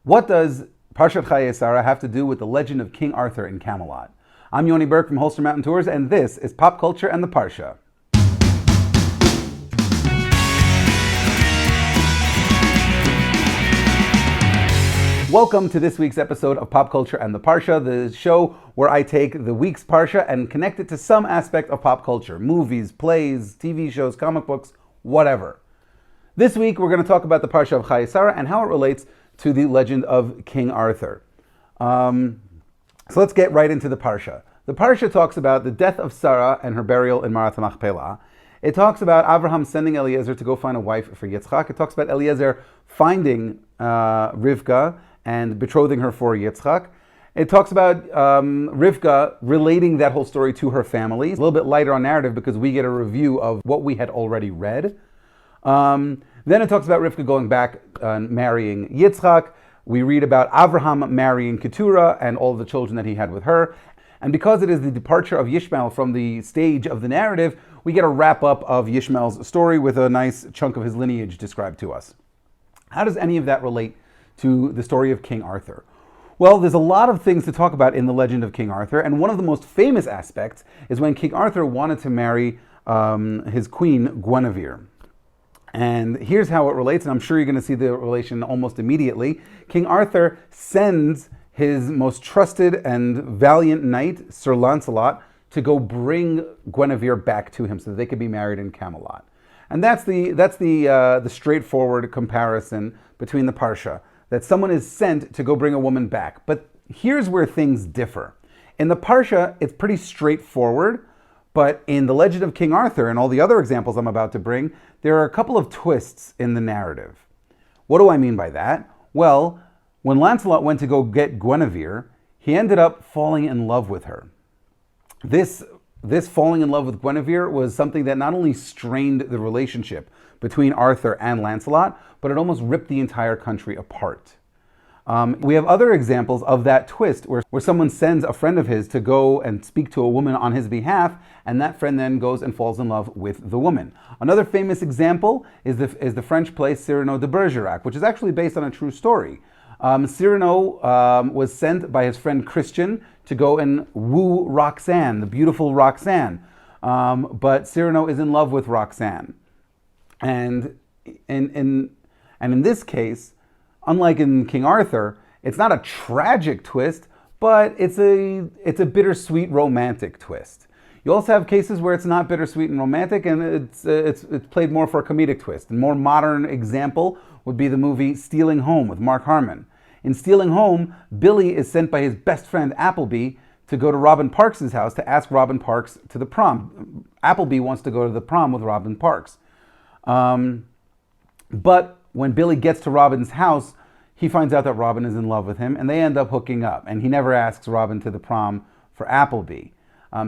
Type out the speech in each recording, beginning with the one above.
What does Parshat Chayei Sarah have to do with the legend of King Arthur in Camelot? I'm Yoni from Holster Mountain Tours, and this is Pop Culture and the Parsha. Welcome to this week's episode of Pop Culture and the Parsha, the show where I take the week's Parsha and connect it to some aspect of pop culture. Movies, plays, TV shows, comic books, whatever. This week we're going to talk about the Parsha of Chayei Sarah and how it relates to the legend of King Arthur. So let's get right into the Parsha. The Parsha talks about the death of Sarah and her burial in Marat Machpelah. It talks about Abraham sending Eliezer to go find a wife for Yitzchak. It talks about Eliezer finding Rivka and betrothing her for Yitzchak. It talks about Rivka relating that whole story to her family. It's a little bit lighter on narrative because we get a review of what we had already read. Then it talks about Rivka going back and marrying Yitzchak. We read about Abraham marrying Keturah and all the children that he had with her. And because it is the departure of Yishmael from the stage of the narrative, we get a wrap-up of Yishmael's story with a nice chunk of his lineage described to us. How does any of that relate to the story of King Arthur? Well, there's a lot of things to talk about in the legend of King Arthur, and one of the most famous aspects is when King Arthur wanted to marry his queen, Guinevere. And here's how it relates, and I'm sure you're going to see the relation almost immediately. King Arthur sends his most trusted and valiant knight, Sir Lancelot, to go bring Guinevere back to him so that they could be married in Camelot. And that's the straightforward comparison between the Parsha, that someone is sent to go bring a woman back. But here's where things differ. In the Parsha, it's pretty straightforward. But in the legend of King Arthur and all the other examples I'm about to bring, there are a couple of twists in the narrative. What do I mean by that? Well, when Lancelot went to go get Guinevere, he ended up falling in love with her. This falling in love with Guinevere was something that not only strained the relationship between Arthur and Lancelot, but it almost ripped the entire country apart. We have other examples of that twist where someone sends a friend of his to go and speak to a woman on his behalf, and that friend then goes and falls in love with the woman. Another famous example is the French play Cyrano de Bergerac, which is actually based on a true story. Cyrano was sent by his friend Christian to go and woo Roxanne, the beautiful Roxanne. But Cyrano is in love with Roxanne. And in this case, unlike in King Arthur, it's not a tragic twist, but it's a bittersweet romantic twist. You also have cases where it's not bittersweet and romantic, and it's played more for a comedic twist. A more modern example would be the movie Stealing Home with Mark Harmon. In Stealing Home, Billy is sent by his best friend Appleby to go to Robin Parks' house to ask Robin Parks to the prom. Appleby wants to go to the prom with Robin Parks. But when Billy gets to Robin's house, he finds out that Robin is in love with him, and they end up hooking up. And he never asks Robin to the prom for Appleby.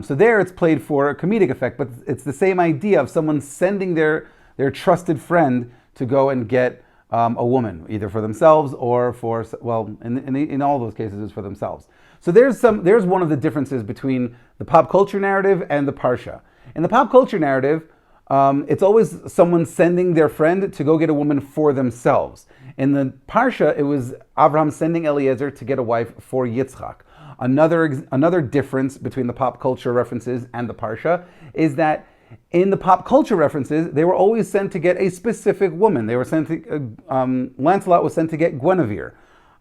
So there it's played for a comedic effect, but it's the same idea of someone sending their trusted friend to go and get a woman, either for themselves or for, well, in all those cases, it's for themselves. So there's one of the differences between the pop culture narrative and the Parsha. In the pop culture narrative, it's always someone sending their friend to go get a woman for themselves. In the Parsha, it was Abraham sending Eliezer to get a wife for Yitzchak. Another difference between the pop culture references and the Parsha is that in the pop culture references, they were always sent to get a specific woman. They were sent to, Lancelot was sent to get Guinevere.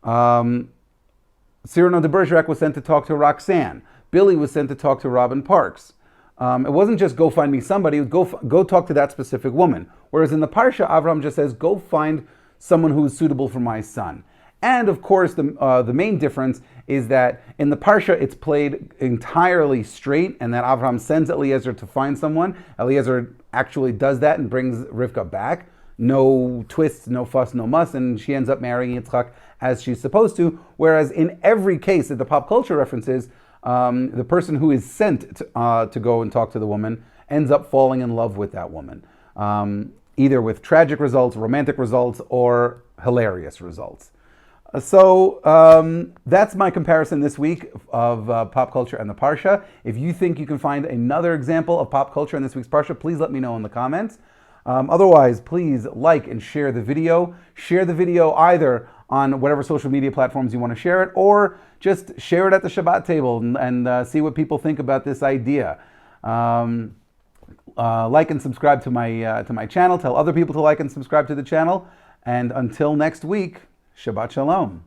Cyrano de Bergerac was sent to talk to Roxanne. Billy was sent to talk to Robin Parks. It wasn't just go find me somebody, it was go talk to that specific woman. Whereas in the Parsha, Abraham just says, go find someone who is suitable for my son. And of course, the main difference is that in the Parsha, it's played entirely straight, and that Abraham sends Eliezer to find someone. Eliezer actually does that and brings Rivka back. No twists, no fuss, no muss, and she ends up marrying Yitzchak as she's supposed to. Whereas in every case that the pop culture references, the person who is sent to go and talk to the woman ends up falling in love with that woman, either with tragic results, romantic results, or hilarious results. So that's my comparison this week of pop culture and the Parsha. If you think you can find another example of pop culture in this week's Parsha, please let me know in the comments. Otherwise, please like and share the video. Share the video either on whatever social media platforms you want to share it, or just share it at the Shabbat table and see what people think about this idea. Like and subscribe to my channel. Tell other people to like and subscribe to the channel. And until next week, Shabbat Shalom.